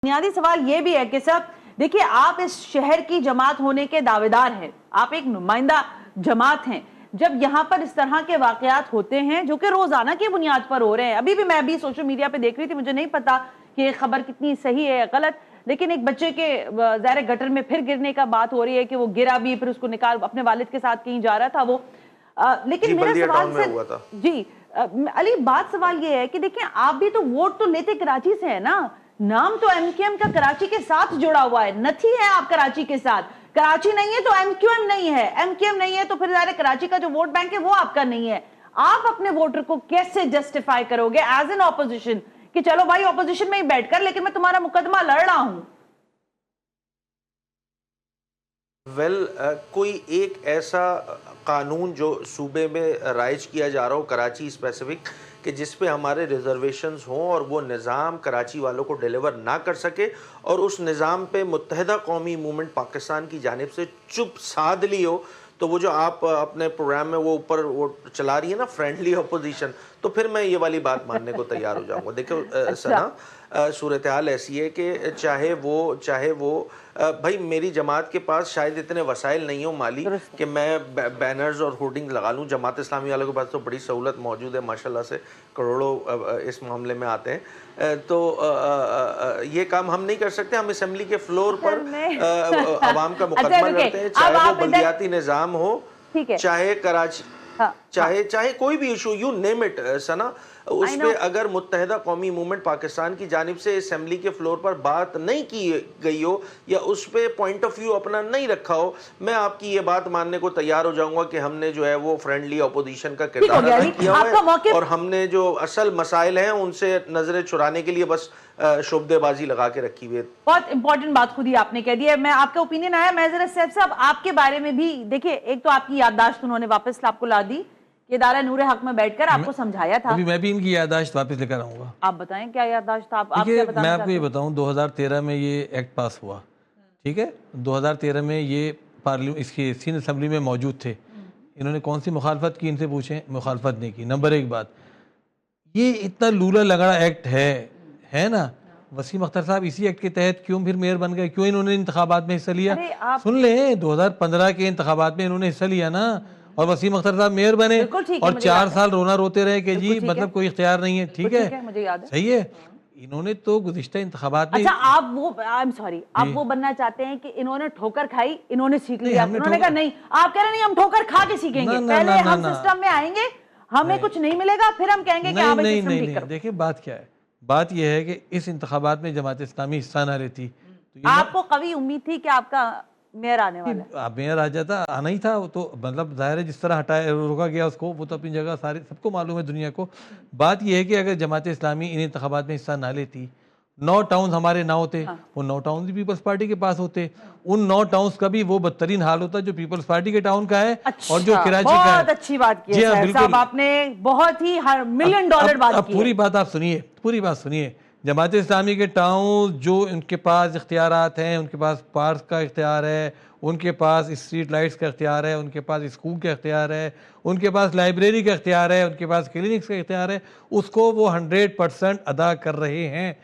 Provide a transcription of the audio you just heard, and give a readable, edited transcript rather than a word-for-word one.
बुनियादी सवाल ये भी है कि साहब देखिए, आप इस शहर की जमात होने के दावेदार हैं, आप एक नुमाइंदा जमात हैं। जब यहाँ पर इस तरह के वाकयात होते हैं जो कि रोजाना की बुनियाद पर हो रहे हैं, अभी भी मैं भी सोशल मीडिया पे देख रही थी, मुझे नहीं पता कि ये खबर कितनी सही है या गलत, लेकिन एक बच्चे के ज़ाहिर गटर में फिर गिरने का बात हो रही है कि वो गिरा भी, फिर उसको निकाल अपने वालिद के साथ कहीं जा रहा था वो। लेकिन मेरा सवाल सर जी अली, बात सवाल ये है कि देखिए, आप भी तो वोट तो लेते कराची से है ना, नाम तो एमक्यूएम का कराची के साथ जुड़ा हुआ है, नथी है आप कराची के साथ। कराची नहीं है तो एमक्यूएम नहीं है, एमक्यूएम नहीं है तो फिर ज़ाहिर कराची का जो वोट बैंक है वो आपका नहीं है। आप अपने वोटर को कैसे जस्टिफाई करोगे एज एन ऑपोजिशन कि चलो भाई ऑपोजिशन में ही बैठकर, लेकिन मैं तुम्हारा मुकदमा लड़ रहा हूं। कोई एक ऐसा कानून जो सूबे में राइज किया जा रहा हो, कराची स्पेसिफिक, कि जिस पे हमारे रिजर्वेशंस हों और वो निज़ाम कराची वालों को डिलीवर ना कर सके, और उस निज़ाम पे मुत्तहिदा कौमी मूवमेंट पाकिस्तान की जानिब से चुप साध ली हो, तो वो जो आप अपने प्रोग्राम में वो ऊपर वो चला रही है ना, फ्रेंडली अपोजिशन, तो फिर मैं ये वाली बात मानने को तैयार हो जाऊंगा। देखो सना, सूरत हाल ऐसी है कि चाहे वो भाई मेरी जमात के पास शायद इतने वसाइल नहीं हो माली कि मैं बैनर्स और होर्डिंग लगा लूँ। जमात इस्लामी वालों के पास तो बड़ी सहूलत मौजूद है माशाल्लाह से, करोड़ों इस मामले में आते हैं। तो ये काम हम नहीं कर सकते। हम असेंबली के फ्लोर पर आवाम का मुकदमा लड़ते हैं, चाहे वो बल्दियाती निज़ाम हो, चाहे कराची, चाहे कोई भी इशू, यू नेम इट सना, उस पे अगर मुत्तहिदा कौमी मूवमेंट पाकिस्तान की जानिब से असेंबली के फ्लोर पर बात नहीं की गई हो या उस पे पॉइंट ऑफ व्यू अपना नहीं रखा हो, मैं आपकी ये बात मानने को तैयार हो जाऊंगा कि हमने जो है वो फ्रेंडली अपोजिशन का किरदार अदा किया हुआ है, और हमने जो असल मसाइल हैं उनसे नजरें चुराने के लिए बस शोबदेबाजी लगा के रखी हुई है। बहुत इंपॉर्टेंट बात खुद ही आपने कह दी है। मैं आपका ओपिनियन आया, मैं जरा सैफ साहब आपके बारे में भी देखिए, एक तो आपकी याददाश्त उन्होंने वापस आपको ला दी कि दारा नूरे हक में बैठकर आपको समझाया था। अभी मैं भी इनकी याददाश्त वापस लेकर आऊंगा। आप बताएं क्या याददाश्त था? आप क्या बताना? मैं आपको ये बताऊं, 2013 में ये एक्ट पास हुआ, ठीक है। 2013 में ये पार्लियामेंट इसकी सीन असेंबली में मौजूद थे। इन्होंने कौन सी मुखालफत की, इनसे पूछें, मुखालफत नहीं की। नंबर एक बात, ये इतना लूला लगड़ा एक्ट है ना। वसीम अख्तर साहब इसी एक्ट के तहत क्यों फिर मेयर बन गए? क्यों इन्होंने इंतखाबात में हिस्सा लिया? सुन ले, 2015 के इंतखाबात में इन्होंने हिस्सा लिया ना, और वसीम अख्तर साहब मेयर बने और 4 साल रोना रोते रहे कि जी मतलब कोई इख्तियार नहीं है। ठीक है, मुझे याद है, सही है। इन्होंने तो गुज़िश्ता इंतखाबात में, अच्छा आप वो, आई एम सॉरी, आप वो बनना चाहते हैं कि इन्होंने ठोकर खाई, इन्होंने सीख लिया, उन्होंने कहा नहीं, आप कह रहे नहीं हम ठोकर खा के सीखेंगे, पहले हम सिस्टम में आएंगे, हमें कुछ नहीं मिलेगा, फिर हम कहेंगे कि नहीं। देखिए बात क्या है, बात यह है कि इस इंतखाबात में जमात इस्लामी हिस्सा ना लेती तो आपको कभी उम्मीद थी कि आपका मेयर आने वाला है? मेयर आ जाता, आना ही था वो तो, मतलब जाहिर है जिस तरह हटाया रोका गया उसको, वो तो अपनी जगह सारे सबको मालूम है दुनिया को। बात यह है कि अगर जमात इस्लामी इन इंतखाबात में हिस्सा ना लेती, 9 टाउन हमारे ना होते, वो 9 टाउन भी पीपल्स पार्टी के पास होते, उन 9 टाउन्स का भी वो बदतरीन हाल होता जो पीपल्स पार्टी के टाउन का है। अच्छा, और जो कराची का है। बहुत अच्छी बात की है साहब आपने, बहुत ही $1 मिलियन बात की। पूरी बात आप सुनिए, पूरी बात सुनिए। जमात इस्लामी के टाउन जो उनके पास इख्तियारात हैं, उनके पास पार्क का इख्तियार है, उनके पास स्ट्रीट लाइट्स का इख्तियार है, उनके पास स्कूल का इख्तियार है, उनके पास लाइब्रेरी का इख्तियार है, उनके पास क्लिनिक्स का इख्तियार है, उसको वो 100% अदा कर रहे हैं।